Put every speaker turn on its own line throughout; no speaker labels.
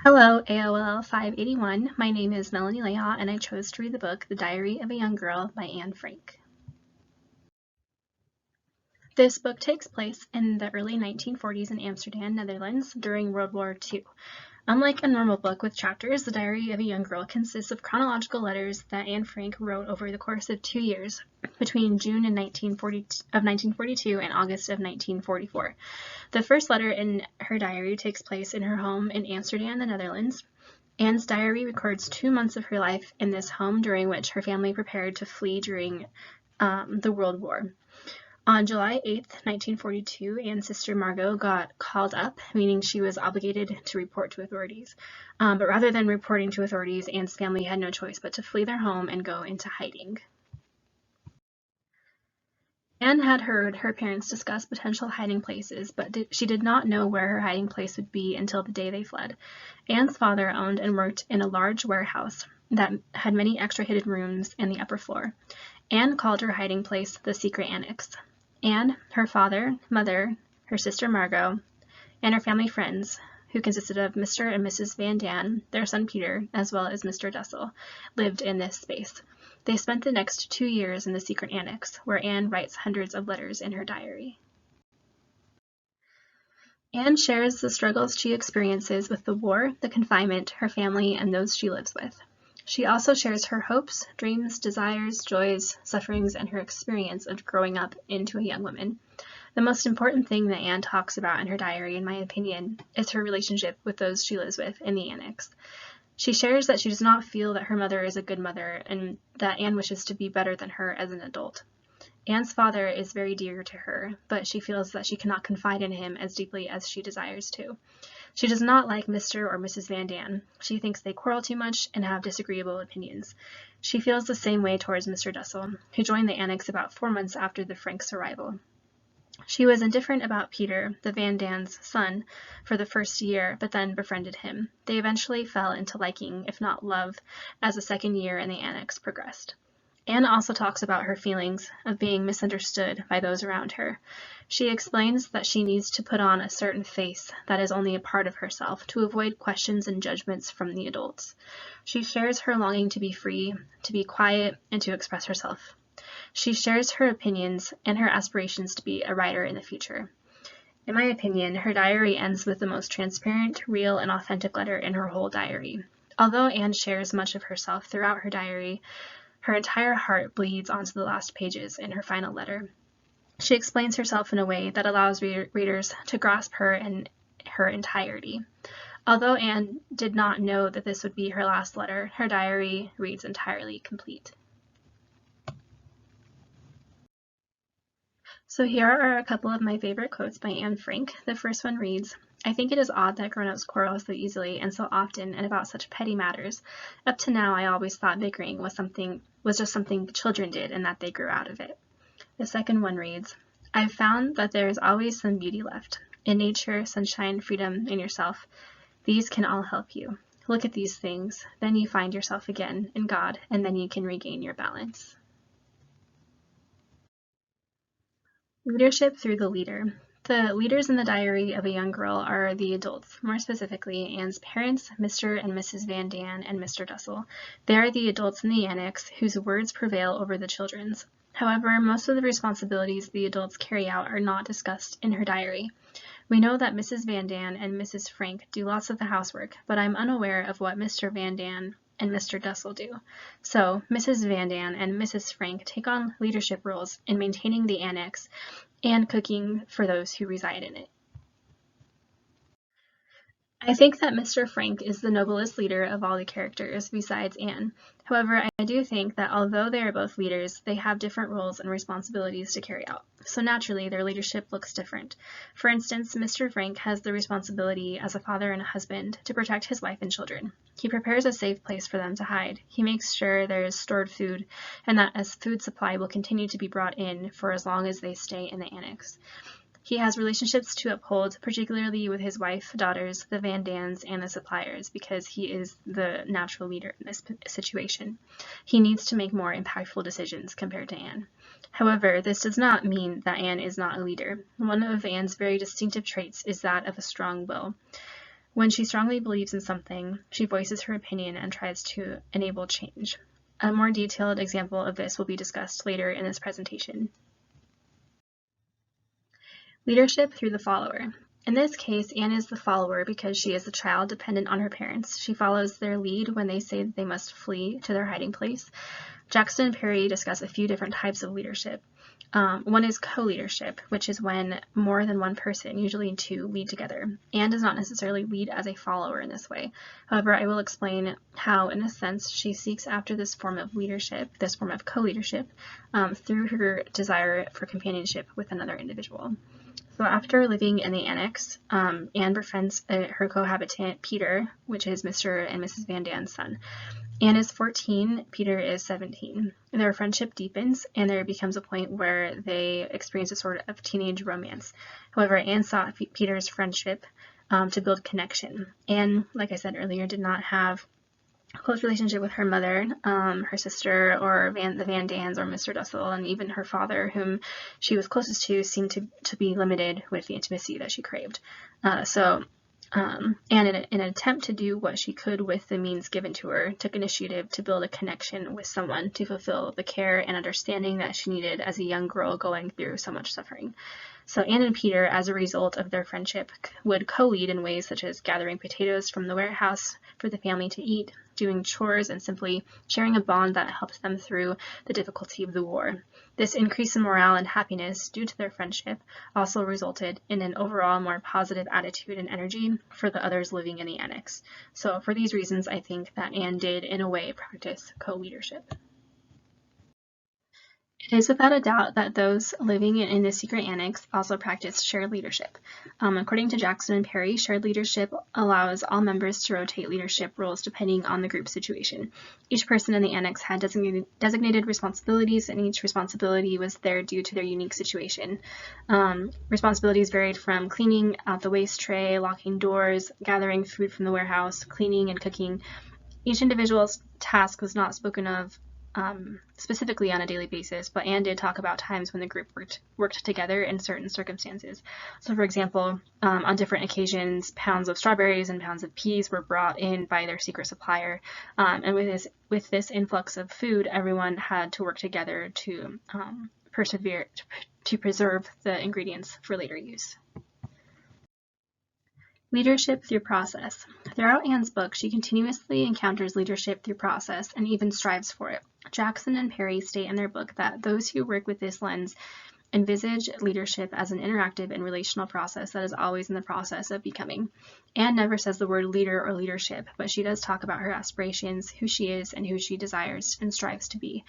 Hello, AOL 581. My name is Melanie Leha, and I chose to read the book The Diary of a Young Girl by Anne Frank. This book takes place in the early 1940s in Amsterdam, Netherlands, during World War II. Unlike a normal book with chapters, The Diary of a Young Girl consists of chronological letters that Anne Frank wrote over the course of 2 years, between June of 1942 and August of 1944. The first letter in her diary takes place in her home in Amsterdam, the Netherlands. Anne's diary records 2 months of her life in this home during which her family prepared to flee during the World War. On July 8, 1942, Anne's sister Margot got called up, meaning she was obligated to report to authorities. But rather than reporting to authorities, Anne's family had no choice but to flee their home and go into hiding. Anne had heard her parents discuss potential hiding places, but she did not know where her hiding place would be until the day they fled. Anne's father owned and worked in a large warehouse that had many extra hidden rooms in the upper floor. Anne called her hiding place the secret annex. Anne, her father, mother, her sister Margot, and her family friends, who consisted of Mr. and Mrs. Van Daan, their son Peter, as well as Mr. Dussel, lived in this space. They spent the next 2 years in the secret annex, where Anne writes hundreds of letters in her diary. Anne shares the struggles she experiences with the war, the confinement, her family, and those she lives with. She also shares her hopes, dreams, desires, joys, sufferings, and her experience of growing up into a young woman. The most important thing that Anne talks about in her diary, in my opinion, is her relationship with those she lives with in the annex. She shares that she does not feel that her mother is a good mother and that Anne wishes to be better than her as an adult. Anne's father is very dear to her, but she feels that she cannot confide in him as deeply as she desires to. She does not like Mr. or Mrs. Van Daan. She thinks they quarrel too much and have disagreeable opinions. She feels the same way towards Mr. Dussel, who joined the annex about 4 months after the Franks' arrival. She was indifferent about Peter, the Van Daan's son, for the first year, but then befriended him. They eventually fell into liking, if not love, as the second year in the annex progressed. Anne also talks about her feelings of being misunderstood by those around her. She explains that she needs to put on a certain face that is only a part of herself to avoid questions and judgments from the adults. She shares her longing to be free, to be quiet, and to express herself. She shares her opinions and her aspirations to be a writer in the future. In my opinion, her diary ends with the most transparent, real, and authentic letter in her whole diary. Although Anne shares much of herself throughout her diary, her entire heart bleeds onto the last pages in her final letter. She explains herself in a way that allows readers to grasp her in her entirety. Although Anne did not know that this would be her last letter, her diary reads entirely complete. So here are a couple of my favorite quotes by Anne Frank. The first one reads, "I think it is odd that grown-ups quarrel so easily and so often and about such petty matters. Up to now I always thought bickering was just something children did and that they grew out of it." The second one reads, "I've found that there is always some beauty left. In nature, sunshine, freedom, in yourself. These can all help you. Look at these things. Then you find yourself again in God, and then you can regain your balance." Leadership through the leader. The leaders in the diary of a young girl are the adults, more specifically Anne's parents, Mr. and Mrs. Van Daan, and Mr. Dussel. They are the adults in the annex whose words prevail over the children's. However, most of the responsibilities the adults carry out are not discussed in her diary. We know that Mrs. Van Daan and Mrs. Frank do lots of the housework, but I'm unaware of what Mr. Van Daan and Mr. Dussel do. So, Mrs. Van Daan and Mrs. Frank take on leadership roles in maintaining the annex and cooking for those who reside in it. I think that Mr. Frank is the noblest leader of all the characters besides Anne. However, I do think that although they are both leaders, they have different roles and responsibilities to carry out. So naturally, their leadership looks different. For instance, Mr. Frank has the responsibility as a father and a husband to protect his wife and children. He prepares a safe place for them to hide. He makes sure there is stored food and that a food supply will continue to be brought in for as long as they stay in the annex. He has relationships to uphold, particularly with his wife, daughters, the Van Daans, and the suppliers, because he is the natural leader in this situation. He needs to make more impactful decisions compared to Anne. However, this does not mean that Anne is not a leader. One of Anne's very distinctive traits is that of a strong will. When she strongly believes in something, she voices her opinion and tries to enable change. A more detailed example of this will be discussed later in this presentation. Leadership through the follower. In this case, Anne is the follower because she is a child dependent on her parents. She follows their lead when they say that they must flee to their hiding place. Jackson and Perry discuss a few different types of leadership. One is co-leadership, which is when more than one person, usually two, lead together. Anne does not necessarily lead as a follower in this way. However, I will explain how, in a sense, she seeks after this form of leadership, this form of co-leadership, through her desire for companionship with another individual. So after living in the annex, Anne befriends her cohabitant, Peter, which is Mr. and Mrs. Van Dan's son. Anne is 14, Peter is 17. Their friendship deepens, and there becomes a point where they experience a sort of teenage romance. However, Anne sought Peter's friendship to build connection. Anne, like I said earlier, did not have a close relationship with her mother, her sister, or the Van Dans, or Mr. Dussel, and even her father, whom she was closest to, seemed to be limited with the intimacy that she craved. Anne, in an attempt to do what she could with the means given to her, took initiative to build a connection with someone to fulfill the care and understanding that she needed as a young girl going through so much suffering. So Anne and Peter, as a result of their friendship, would co-lead in ways such as gathering potatoes from the warehouse for the family to eat, doing chores, and simply sharing a bond that helped them through the difficulty of the war. This increase in morale and happiness due to their friendship also resulted in an overall more positive attitude and energy for the others living in the annex. So for these reasons, I think that Anne did, in a way, practice co-leadership. It is without a doubt that those living in the secret annex also practice shared leadership. According to Jackson and Perry, shared leadership allows all members to rotate leadership roles depending on the group situation. Each person in the annex had designated responsibilities, and each responsibility was there due to their unique situation. Responsibilities varied from cleaning out the waste tray, locking doors, gathering food from the warehouse, cleaning and cooking. Each individual's task was not spoken of specifically on a daily basis, but Anne did talk about times when the group worked together in certain circumstances. So for example, on different occasions, pounds of strawberries and pounds of peas were brought in by their secret supplier, and with this influx of food, everyone had to work together to preserve the ingredients for later use. Leadership through process. Throughout Anne's book, she continuously encounters leadership through process and even strives for it. Jackson and Perry state in their book that those who work with this lens envisage leadership as an interactive and relational process that is always in the process of becoming. Anne never says the word leader or leadership, but she does talk about her aspirations, who she is, and who she desires and strives to be.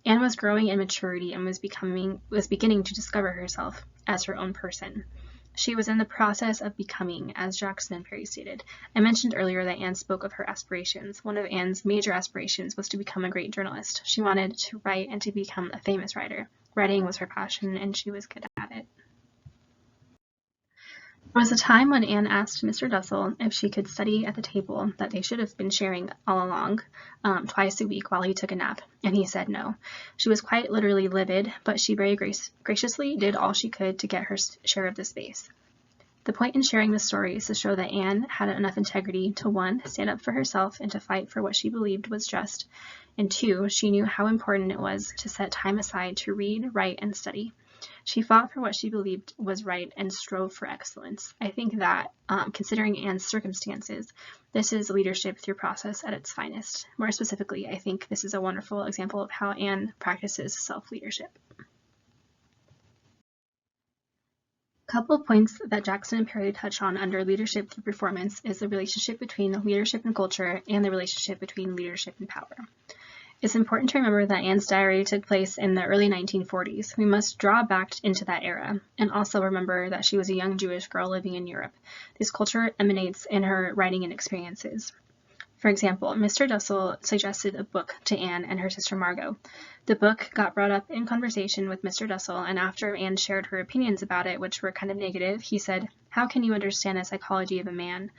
Anne was growing in maturity and was beginning to discover herself as her own person. She was in the process of becoming, as Jackson and Perry stated. I mentioned earlier that Anne spoke of her aspirations. One of Anne's major aspirations was to become a great journalist. She wanted to write and to become a famous writer. Writing was her passion, and she was good at it. There was a time when Anne asked Mr. Dussel if she could study at the table that they should have been sharing all along, twice a week while he took a nap, and he said no. She was quite literally livid, but she very graciously did all she could to get her share of the space. The point in sharing this story is to show that Anne had enough integrity to 1, stand up for herself and to fight for what she believed was just, and 2, she knew how important it was to set time aside to read, write, and study. She fought for what she believed was right and strove for excellence. I think that, considering Anne's circumstances, this is leadership through process at its finest. More specifically, I think this is a wonderful example of how Anne practices self-leadership. A couple of points that Jackson and Perry touch on under leadership through performance is the relationship between leadership and culture and the relationship between leadership and power. It's important to remember that Anne's diary took place in the early 1940s. We must draw back into that era, and also remember that she was a young Jewish girl living in Europe. This culture emanates in her writing and experiences. For example, Mr. Dussel suggested a book to Anne and her sister Margot. The book got brought up in conversation with Mr. Dussel, and after Anne shared her opinions about it, which were kind of negative, he said, "How can you understand the psychology of a man?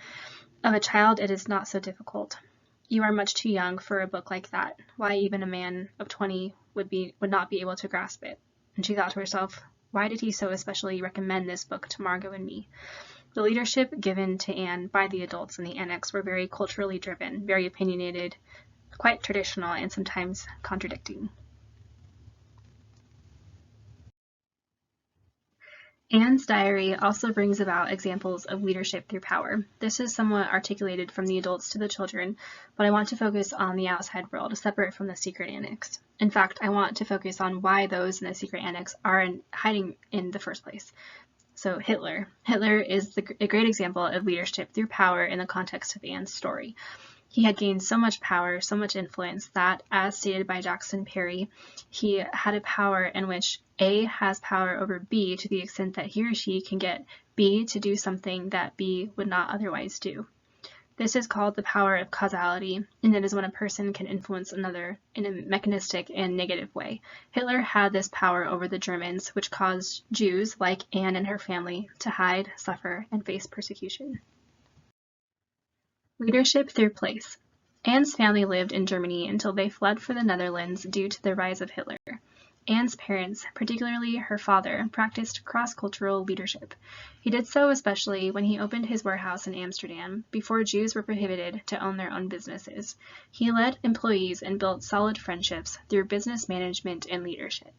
Of a child, it is not so difficult. You are much too young for a book like that. Why even a man of 20 would not be able to grasp it?" And she thought to herself, why did he so especially recommend this book to Margot and me? The leadership given to Anne by the adults in the annex were very culturally driven, very opinionated, quite traditional, and sometimes contradicting. Anne's diary also brings about examples of leadership through power. This is somewhat articulated from the adults to the children, but I want to focus on the outside world, separate from the secret annex. In fact, I want to focus on why those in the secret annex are hiding in the first place. So Hitler. Hitler is a great example of leadership through power in the context of Anne's story. He had gained so much power, so much influence that, as stated by Jackson Perry, he had a power in which A has power over B to the extent that he or she can get B to do something that B would not otherwise do. This is called the power of causality, and it is when a person can influence another in a mechanistic and negative way. Hitler had this power over the Germans, which caused Jews, like Anne and her family, to hide, suffer, and face persecution. Leadership through place. Anne's family lived in Germany until they fled for the Netherlands due to the rise of Hitler. Anne's parents, particularly her father, practiced cross-cultural leadership. He did so especially when he opened his warehouse in Amsterdam before Jews were prohibited to own their own businesses. He led employees and built solid friendships through business management and leadership.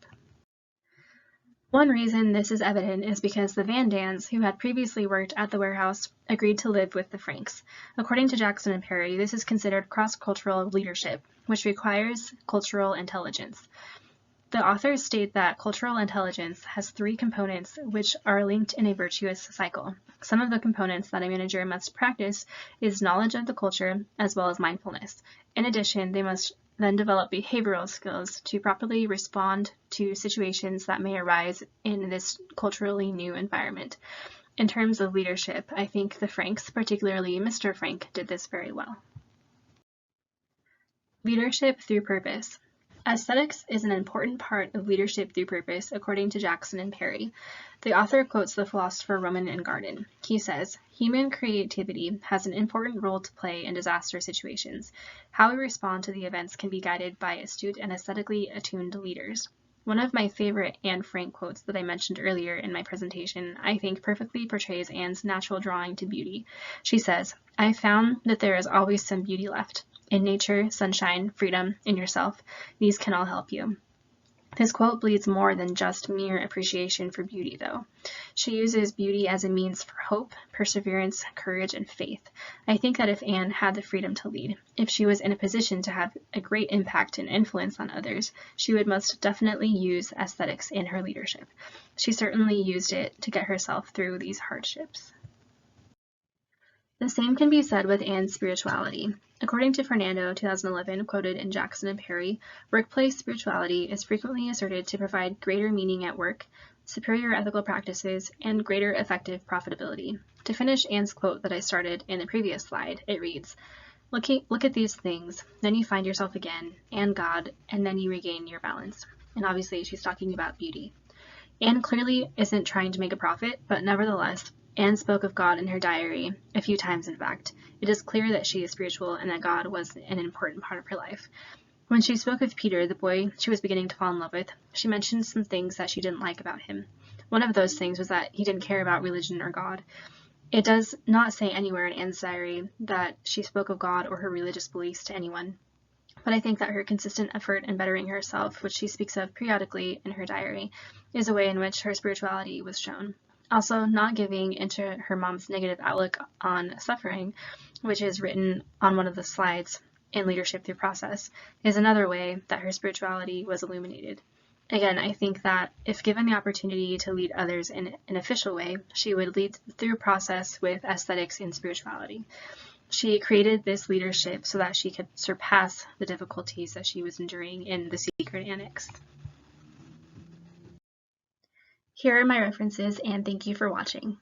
One reason this is evident is because the Van Dans, who had previously worked at the warehouse, agreed to live with the Franks. According to Jackson and Perry, this is considered cross-cultural leadership, which requires cultural intelligence. The authors state that cultural intelligence has 3 components which are linked in a virtuous cycle. Some of the components that a manager must practice is knowledge of the culture as well as mindfulness. In addition, they must then develop behavioral skills to properly respond to situations that may arise in this culturally new environment. In terms of leadership, I think the Franks, particularly Mr. Frank, did this very well. Leadership through purpose. Aesthetics is an important part of leadership through purpose, according to Jackson and Perry. The author quotes the philosopher Roman and Garden. He says, "Human creativity has an important role to play in disaster situations. How we respond to the events can be guided by astute and aesthetically attuned leaders." One of my favorite Anne Frank quotes that I mentioned earlier in my presentation, I think perfectly portrays Anne's natural drawing to beauty. She says, "I found that there is always some beauty left. In nature, sunshine, freedom, in yourself, these can all help you." This quote bleeds more than just mere appreciation for beauty, though. She uses beauty as a means for hope, perseverance, courage, and faith. I think that if Anne had the freedom to lead, if she was in a position to have a great impact and influence on others, she would most definitely use aesthetics in her leadership. She certainly used it to get herself through these hardships. The same can be said with Anne's spirituality. According to Fernando, 2011, quoted in Jackson and Perry, workplace spirituality is frequently asserted to provide greater meaning at work, superior ethical practices, and greater effective profitability. To finish Anne's quote that I started in the previous slide, it reads, Look at these things, then you find yourself again, and God, and then you regain your balance." And obviously she's talking about beauty. Anne clearly isn't trying to make a profit, but nevertheless, Anne spoke of God in her diary, a few times in fact. It is clear that she is spiritual and that God was an important part of her life. When she spoke of Peter, the boy she was beginning to fall in love with, she mentioned some things that she didn't like about him. One of those things was that he didn't care about religion or God. It does not say anywhere in Anne's diary that she spoke of God or her religious beliefs to anyone. But I think that her consistent effort in bettering herself, which she speaks of periodically in her diary, is a way in which her spirituality was shown. Also, not giving into her mom's negative outlook on suffering, which is written on one of the slides in Leadership Through Process, is another way that her spirituality was illuminated. Again, I think that if given the opportunity to lead others in an official way, she would lead through process with aesthetics and spirituality. She created this leadership so that she could surpass the difficulties that she was enduring in the secret annex. Here are my references, and thank you for watching.